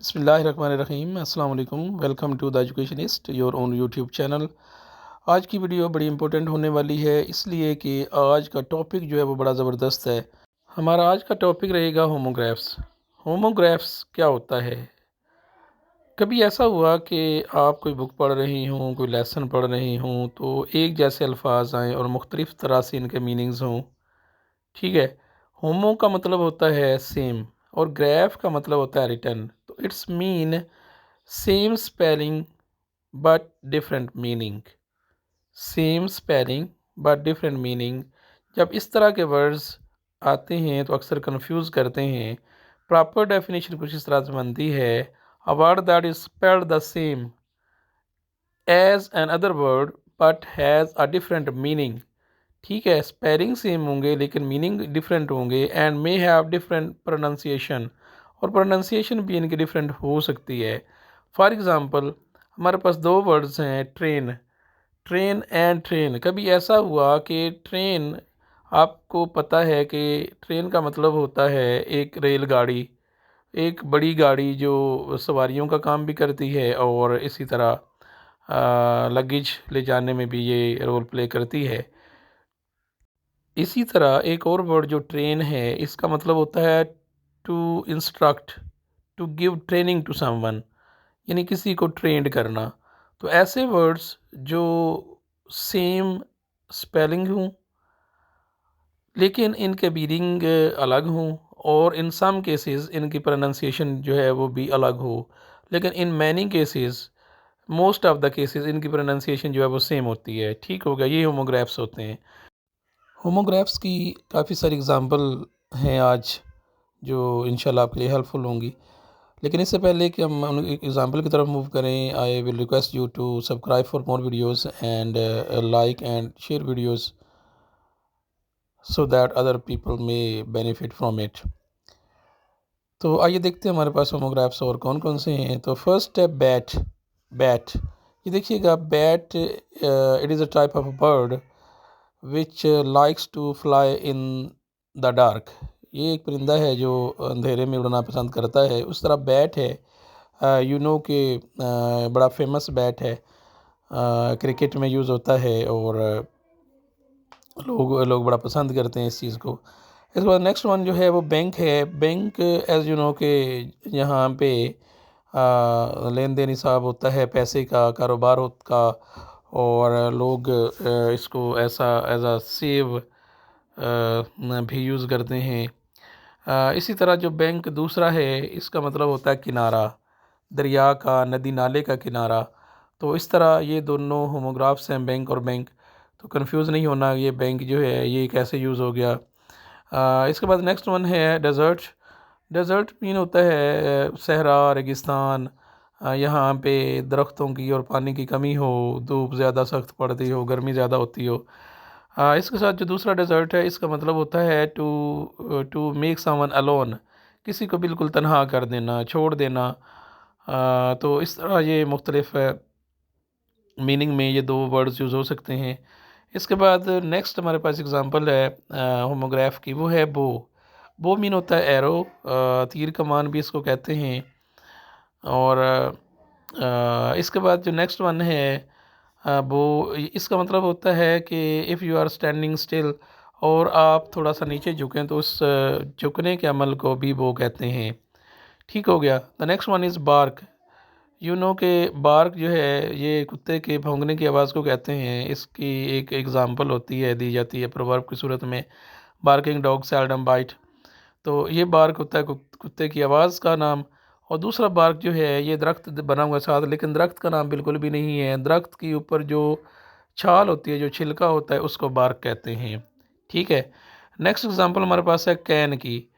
बिस्मिल्लाहिर्रहमानिर्रहीम अस्सलाम वालेकुम। Welcome to the educationist your own YouTube channel. आज की वीडियो बड़ी इंपॉर्टेंट होने वाली है, इसलिए कि आज का टॉपिक जो है वो बड़ा ज़बरदस्त है। हमारा आज का टॉपिक रहेगा होमोग्राफ्स। होमोग्राफ्स क्या होता है? कभी ऐसा हुआ कि आप कोई बुक पढ़ रही हों, कोई लेसन पढ़ रही हों, तो एक जैसे अल्फाज आएँ और मुख्तलिफ़ तरह से इनके मीनिंग्स हों। ठीक है। होमो का मतलब होता है सेम और ग्राफ का मतलब होता है रिटर्न। तो it's mean same spelling but different meaning. Same spelling but different meaning. जब इस तरह के वर्ड्स आते हैं तो अक्सर कंफ्यूज करते हैं। प्रॉपर डेफिनेशन कुछ इस तरह से बनती है: a word that is spelled the same as another word but has a different meaning. ठीक है, स्पेलिंग सेम होंगे लेकिन मीनिंग डिफरेंट होंगे and may have different pronunciation, और प्रोनाउंसिएशन भी इनकी डिफरेंट हो सकती है। फॉर एग्ज़ाम्पल, हमारे पास दो वर्ड्स हैं, ट्रेन। Train and train. कभी ऐसा हुआ कि ट्रेन, आपको पता है कि ट्रेन का मतलब होता है एक रेलगाड़ी, एक बड़ी गाड़ी जो सवारियों का काम भी करती है और इसी तरह लगेज ले जाने में भी ये रोल प्ले करती है। इसी तरह एक और वर्ड जो ट्रेन है, इसका मतलब होता है to instruct, to give training to someone, यानी किसी को ट्रेंड करना। तो ऐसे वर्ड्स जो सेम स्पेलिंग हों लेकिन इनके मीनिंग अलग हों, और इन सम केसेस इनकी प्रोनाउंसिएशन जो है वो भी अलग हो, लेकिन in many cases, most of the cases, इनकी प्रोनाउंसिएशन जो है वो सेम होती है। ठीक हो गया, ये होमोग्राफ्स होते हैं। होमोग्राफ्स की काफ़ी सारी एग्ज़ाम्पल हैं आज, जो इंशाल्लाह आपके लिए हेल्पफुल होंगी। लेकिन इससे पहले कि हम उन एग्ज़ाम्पल की तरफ मूव करें, I will request you to subscribe for more videos and like and share videos so that other people may benefit from it. तो आइए देखते हैं हमारे पास होमोग्राफ्स और कौन कौन से हैं। तो फर्स्ट है बैट। बैट, ये देखिएगा, bat it is a type of bird which likes to fly in the dark. ये एक परिंदा है जो अंधेरे में उड़ना पसंद करता है। उस तरह बैट है, यू नो कि बड़ा फेमस बैट है, क्रिकेट में यूज़ होता है और लोग लोग बड़ा पसंद करते हैं इस चीज़ को। इसके बाद नेक्स्ट वन जो है वो बैंक है। बैंक, एज़ यू नो कि यहाँ पे लेन देन हिसाब होता है पैसे का, कारोबार का, और लोग इसको ऐसा एज अ सेव भी यूज़ करते हैं। इसी तरह जो बैंक दूसरा है, इसका मतलब होता है किनारा, दरिया का, नदी नाले का किनारा। तो इस तरह ये दोनों होमोग्राफ्स हैं, बैंक और बैंक। तो कंफ्यूज नहीं होना, ये बैंक जो है ये कैसे यूज़ हो गया। इसके बाद नेक्स्ट वन है डेज़र्ट। डेज़र्ट मीन होता है सहरा, रेगिस्तान, यहाँ पे दरख्तों की और पानी की कमी हो, धूप ज़्यादा सख्त पड़ती हो, गर्मी ज़्यादा होती हो। इसके साथ जो दूसरा डेज़र्ट है, इसका मतलब होता है to to make someone alone, किसी को बिल्कुल तन्हा कर देना, छोड़ देना। तो इस तरह ये मुख्तलिफ मीनिंग में ये दो वर्ड्स यूज़ हो सकते हैं। इसके बाद नेक्स्ट हमारे पास एग्ज़ाम्पल है होमोग्राफ की, वो है बो। बो मीन होता है एरो, तीर कमान भी इसको कहते हैं। और इसके बाद जो नेक्स्ट वन है वो, इसका मतलब होता है कि if you are standing still, और आप थोड़ा सा नीचे झुकें तो उस झुकने के अमल को भी वो कहते हैं। ठीक हो गया। The next one is bark. You know के बार्क जो है ये कुत्ते के भौंकने की आवाज़ को कहते हैं। इसकी एक एग्ज़ाम्पल होती है, दी जाती है प्रोवर्ब की सूरत में: बार्किंग डॉग सेल्डम बाइट। तो ये बार्क होता है कुत्ते की आवाज़ का नाम। और दूसरा बार्क जो है ये दरख्त बना हुआ साथ, लेकिन दरख्त का नाम बिल्कुल भी नहीं है। दरख्त के ऊपर जो छाल होती है, जो छिलका होता है, उसको बार्क कहते हैं। ठीक है। नेक्स्ट एग्जांपल हमारे पास है कैन की।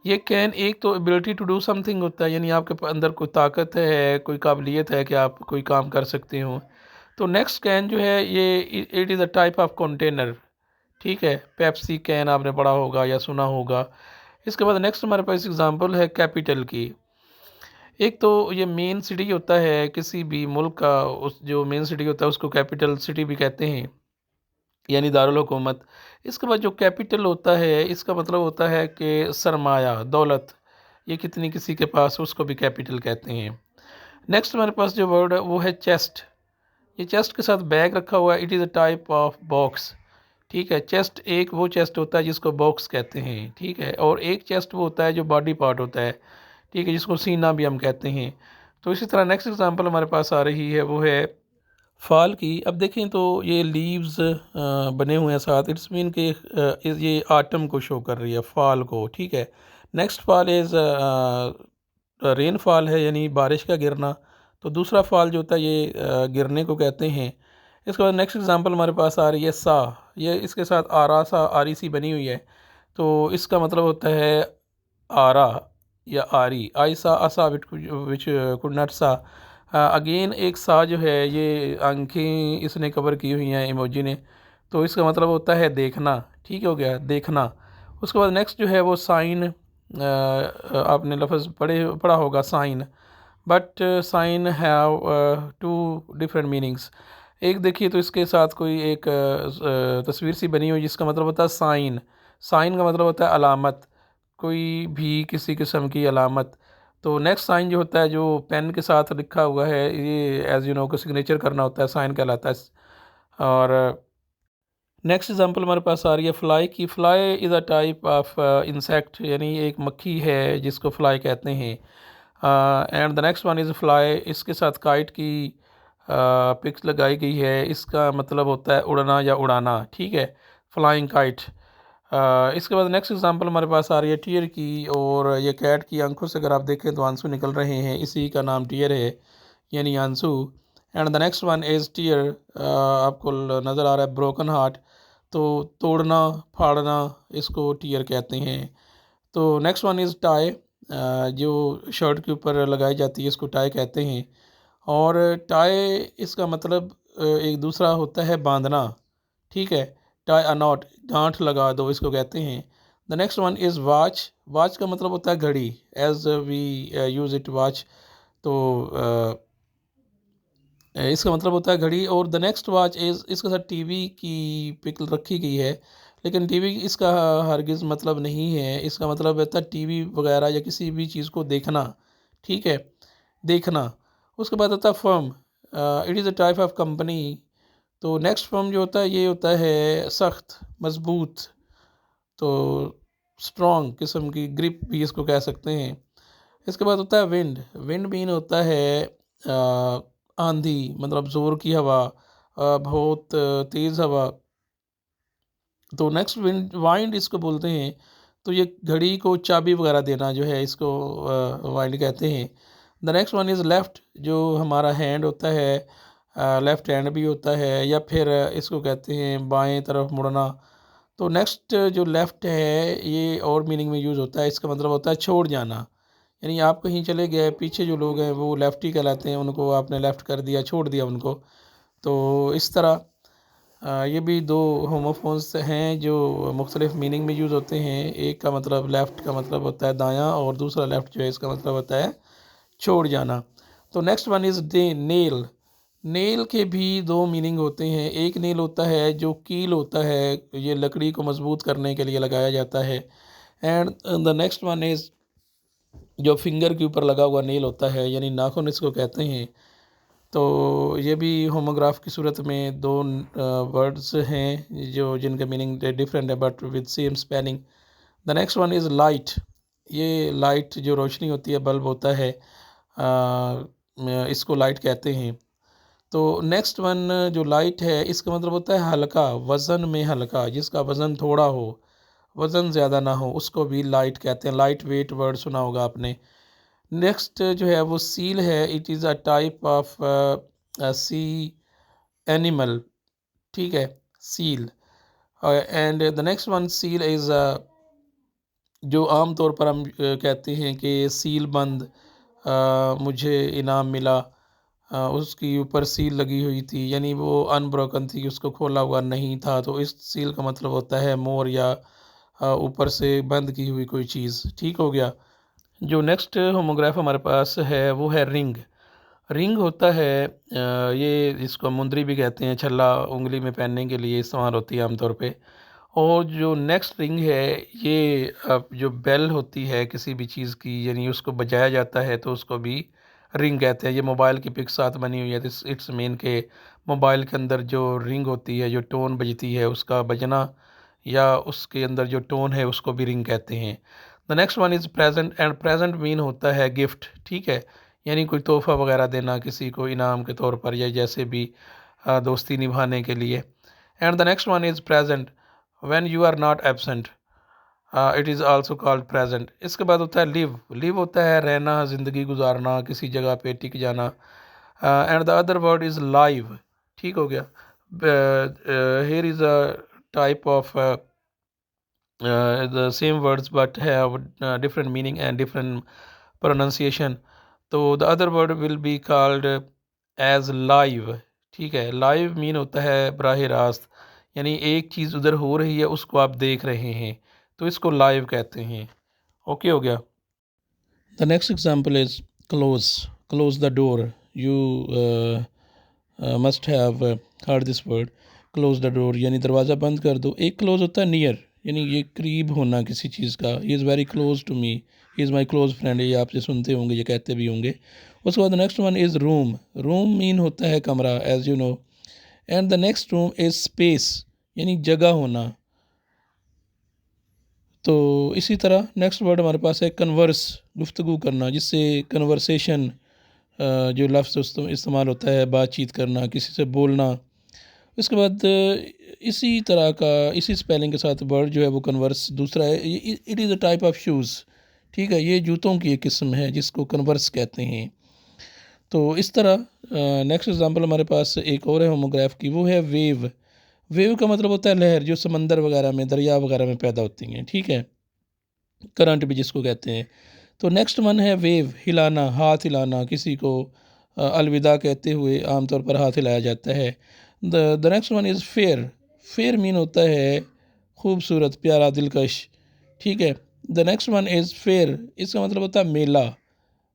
ये कैन एक तो एबिलिटी टू डू समथिंग होता है, यानी आपके अंदर कोई ताकत है, कोई काबिलियत है कि आप कोई काम कर सकते हो। तो नेक्स्ट कैन जो है ये it is a type of container. ठीक है, पेप्सी कैन आपने पढ़ा होगा या सुना होगा। इसके बाद नेक्स्ट हमारे पास एग्जांपल है कैपिटल की। एक तो ये मेन सिटी होता है किसी भी मुल्क का, उस जो मेन सिटी होता है उसको कैपिटल सिटी भी कहते हैं, यानी दारुल हुकूमत। इसके बाद जो कैपिटल होता है, इसका मतलब होता है कि सरमाया, दौलत, ये कितनी किसी के पास, उसको भी कैपिटल कहते हैं। नेक्स्ट हमारे पास जो वर्ड है वो है चेस्ट। ये चेस्ट के साथ बैग रखा हुआ है। It is a type of box. ठीक है, चेस्ट एक वो चेस्ट होता है जिसको बॉक्स कहते हैं। ठीक है, और एक चेस्ट वो होता है जो बॉडी पार्ट होता है। ठीक है, जिसको सीना भी हम कहते हैं। तो इसी तरह नेक्स्ट एग्जांपल हमारे पास आ रही है वो है फाल की। अब देखें तो ये लीव्स बने हुए हैं साथ, इट्स मीन कि ये आटम को शो कर रही है, फाल को। ठीक है, next fall is rain fall है, यानी बारिश का गिरना। तो दूसरा फॉल जो होता है ये गिरने को कहते हैं। इसके बाद नेक्स्ट एग्जांपल हमारे पास आ रही है सा। ये इसके साथ आरा सा, आरी सी बनी हुई है। तो इसका मतलब होता है आरा या आरी। आई सा असा विच कुड नॉट सा। अगेन एक सा जो है ये आंखें इसने कवर की हुई हैं इमोजी ने, तो इसका मतलब होता है देखना। ठीक हो गया, देखना। उसके बाद नेक्स्ट जो है वो साइन। आपने लफ्ज़ पढ़ा होगा sign, but sign have two different meanings. एक देखिए तो इसके साथ कोई एक तस्वीर सी बनी हुई जिसका मतलब होता है साइन। साइन का मतलब होता है अलामत, कोई भी किसी किस्म की अलामत। तो नेक्स्ट साइन जो होता है जो पेन के साथ लिखा हुआ है, ये एज यू नो को सिग्नेचर करना होता है, साइन कहलाता है। और नेक्स्ट एग्जांपल हमारे पास आ रही है फ्लाई की। Fly is a type of insect, यानी एक मक्खी है जिसको फ्लाई कहते हैं। And the next one is fly. इसके साथ काइट की पिक्स लगाई गई है। इसका मतलब होता है उड़ना या उड़ाना। ठीक है, फ्लाइंग काइट। इसके बाद नेक्स्ट एग्जांपल हमारे पास आ रही है टीयर की। और ये कैट की आंखों से अगर आप देखें तो आंसू निकल रहे हैं, इसी का नाम टीयर है, यानी आंसू। And the next one is tear. आपको नज़र आ रहा है ब्रोकन हार्ट। तो तोड़ना, फाड़ना, इसको टीयर कहते हैं। तो नेक्स्ट वन इज़ टाई। जो शर्ट के ऊपर लगाई जाती है इसको टाई कहते हैं। और टाई इसका मतलब एक दूसरा होता है बांधना। ठीक है, टाई अ नॉट, गांठ लगा दो, इसको कहते हैं। The next one is watch. Watch का मतलब होता है घड़ी, as we use it watch. तो इसका मतलब होता है घड़ी। और द नेक्स्ट वॉच इज़, इसके साथ टीवी की पिक रखी गई है, लेकिन टीवी इसका हरगिज़ मतलब नहीं है। इसका मतलब होता है टीवी वगैरह या किसी भी चीज़ को देखना। ठीक है, देखना। उसके बाद आता है firm. It is a type of company. तो नेक्स्ट फर्म जो होता है ये होता है सख्त, मजबूत। तो स्ट्रॉन्ग किस्म की, ग्रिप भी इसको कह सकते हैं। इसके बाद होता है विंड। विंड मीन होता है आंधी, मतलब ज़ोर की हवा, बहुत तेज़ हवा। तो नेक्स्ट विंड, वाइंड इसको बोलते हैं। तो ये घड़ी को चाबी वगैरह देना जो है, इसको वाइंड कहते हैं। The next one is left. जो हमारा हैंड होता है, लेफ़्ट हैंड भी होता है, या फिर इसको कहते हैं बाएं तरफ मुड़ना। तो नेक्स्ट जो लेफ़्ट है ये और मीनिंग में यूज़ होता है। इसका मतलब होता है छोड़ जाना, यानी आप कहीं चले गए, पीछे जो लोग हैं वो लेफ़्टी कहलाते हैं, उनको आपने लेफ़्ट कर दिया, छोड़ दिया उनको। तो इस तरह ये भी दो होमोफोन्स हैं जो मुख्तलिफ मीनिंग में यूज़ होते हैं। एक का मतलब लेफ़्ट का मतलब होता है दायां, और दूसरा लेफ़्ट जो है इसका मतलब होता है छोड़ जाना। तो next one is day nail. Nail के भी दो मीनिंग होते हैं। एक नेल होता है जो कील होता है, ये लकड़ी को मजबूत करने के लिए लगाया जाता है। And the next one is जो फिंगर के ऊपर लगा हुआ नेल होता है, यानी नाखून इसको कहते हैं। तो ये भी होमोग्राफ की सूरत में दो वर्ड्स हैं जो जिनका मीनिंग डिफरेंट है but with same spelling. The next one is light. ये लाइट जो रोशनी होती है, बल्ब होता है, इसको लाइट कहते हैं। तो नेक्स्ट वन जो लाइट है इसका मतलब होता है हल्का, वज़न में हल्का, जिसका वज़न थोड़ा हो, वज़न ज़्यादा ना हो, उसको भी लाइट कहते हैं। लाइट वेट वर्ड सुना होगा आपने। नेक्स्ट जो है वो सील है। It is a type of sea animal. ठीक है, seal. And the next one seal is जो आम तौर पर हम कहते हैं कि सील बंद, मुझे इनाम मिला, उसकी ऊपर सील लगी हुई थी, यानी वो अनब्रोकन थी, उसको खोला हुआ नहीं था। तो इस सील का मतलब होता है मोर, या ऊपर से बंद की हुई कोई चीज़। ठीक हो गया। जो नेक्स्ट होमोग्राफ हमारे पास है वो है रिंग। रिंग होता है ये इसको मुंदरी भी कहते हैं, छल्ला उंगली में पहनने के लिए इस्तेमाल होती है आमतौर पे। और जो नेक्स्ट रिंग है ये जो बेल होती है किसी भी चीज़ की, यानी उसको बजाया जाता है तो उसको भी रिंग कहते हैं। ये मोबाइल की पिक साथ बनी हुई है, दिस इट्स मीन के मोबाइल के अंदर जो रिंग होती है, जो टोन बजती है, उसका बजना या उसके अंदर जो टोन है उसको भी रिंग कहते हैं। The next one is present, and present mean होता है गिफ्ट, ठीक है, यानी कोई तोहफ़ा वगैरह देना किसी को इनाम के तौर पर या जैसे भी दोस्ती निभाने के लिए। And the next one is present when you are not absent, it is also called present. इसके बाद होता है लिव, लिव होता है रहना, ज़िंदगी गुजारना, किसी जगह पे टिक जाना। And the other word is live, ठीक हो गया। Here is a type of the same words but have different meaning and different pronunciation. तो the other word will be called as live, ठीक है। लाइव मीन होता है बराह रास्त, यानी एक चीज़ उधर हो रही है उसको आप देख रहे हैं, तो इसको लाइव कहते हैं। ओके हो गया। The next example is close, close the door, you must have heard this word, close the door यानी दरवाज़ा बंद कर दो। एक क्लोज होता है नियर, यानी ये करीब होना किसी चीज़ का, he is very close to me, he is my close friend, ये आपसे सुनते होंगे, ये कहते भी होंगे। उसके बाद next one is room, room mean होता है कमरा as you know. And the next room is space, यानी जगह होना। तो इसी तरह नेक्स्ट वर्ड हमारे पास है कन्वर्स, गुफ्तगू करना, जिससे कन्वर्सेशन जो लफ्ज़ इस्तेमाल होता है, बातचीत करना, किसी से बोलना। उसके बाद इसी तरह का इसी स्पेलिंग के साथ वर्ड जो है वो कन्वर्स दूसरा है, it is a type of shoes, ठीक है, ये जूतों की एक किस्म है जिसको कन्वर्स कहते हैं। तो इस तरह नेक्स्ट एग्जांपल हमारे पास एक और है होमोग्राफ की, वो है वेव। वेव का मतलब होता है लहर, जो समंदर वगैरह में, दरिया वगैरह में पैदा होती हैं, ठीक है, करंट भी जिसको कहते हैं। तो नेक्स्ट वन है वेव, हिलाना, हाथ हिलाना, किसी को अलविदा कहते हुए आमतौर पर हाथ हिलाया जाता है। The next one is fair, fair mean होता है खूबसूरत, प्यारा, दिलकश, ठीक है। The next one is fair, इसका मतलब होता है मेला,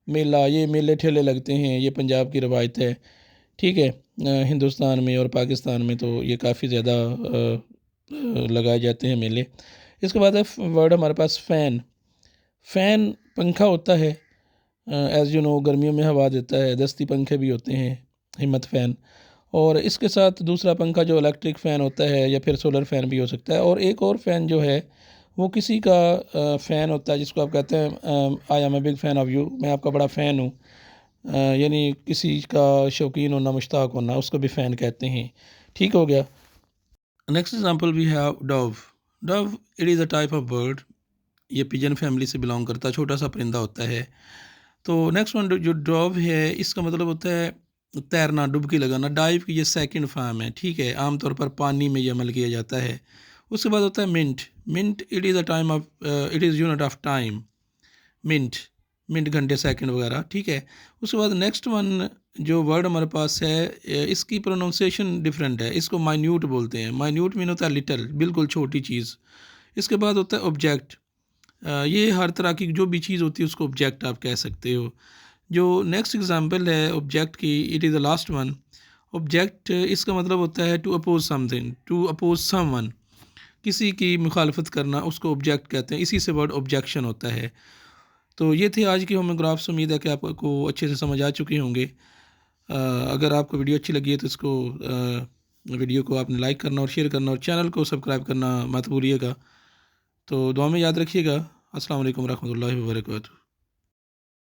मेला, ये मेले ठेले लगते हैं, ये पंजाब की रवायत है, ठीक है। हिंदुस्तान में और पाकिस्तान में तो ये काफ़ी ज़्यादा लगाए जाते हैं मेले। इसके बाद है वर्ड हमारे पास फ़ैन, फ़ैन पंखा होता है, एज़ यू नो गर्मियों में हवा देता है, दस्ती पंखे भी होते हैं, हिम्मत फ़ैन। और इसके साथ दूसरा पंखा जो इलेक्ट्रिक फ़ैन होता है या फिर सोलर फ़ैन भी हो सकता है। और एक और फ़ैन जो है वो किसी का फ़ैन होता है जिसको आप कहते हैं I am a big fan of you, मैं आपका बड़ा फ़ैन हूँ, यानी किसी का शौकीन होना, मुश्ताक होना, उसको भी फ़ैन कहते हैं, ठीक हो गया। Next example we have dove, dove it is a type of bird, ये पिजन फैमिली से बिलोंग करता है, छोटा सा परिंदा होता है। तो नेक्स्ट वन जो डव है इसका मतलब होता है तैरना, डुबकी लगाना, डाइव की ये सेकंड फॉर्म है, ठीक है, आमतौर पर पानी में ये अमल किया जाता है। उसके बाद होता है minute, minute it is a time of it is unit of time, minute, minute घंटे सेकंड वगैरह, ठीक है। उसके बाद नेक्स्ट वन जो वर्ड हमारे पास है इसकी प्रोनाउंसिएशन डिफरेंट है, इसको माइन्यूट बोलते हैं। माइन्यूट मीन होता है लिटल, बिल्कुल छोटी चीज़। इसके बाद होता है ऑब्जेक्ट, ये हर तरह की जो भी चीज़ होती है उसको ऑब्जेक्ट आप कह सकते हो। जो नेक्स्ट एग्जांपल है ऑब्जेक्ट की, it is the last one. Object इसका मतलब होता है to oppose something, to oppose someone, किसी की मुखालफत करना, उसको ऑब्जेक्ट कहते हैं, इसी से वर्ड ऑब्जेक्शन होता है। तो ये थे आज की होमोग्राफ्स, उम्मीद है कि आपको अच्छे से समझ आ चुके होंगे। अगर आपको वीडियो अच्छी लगी है तो इसको वीडियो को आपने लाइक करना और शेयर करना और चैनल को सब्सक्राइब करना मत भूलिएगा। तो दुआ में याद रखिएगा। अस्सलाम वालेकुम रहमतुल्लाहि व बरकातहू।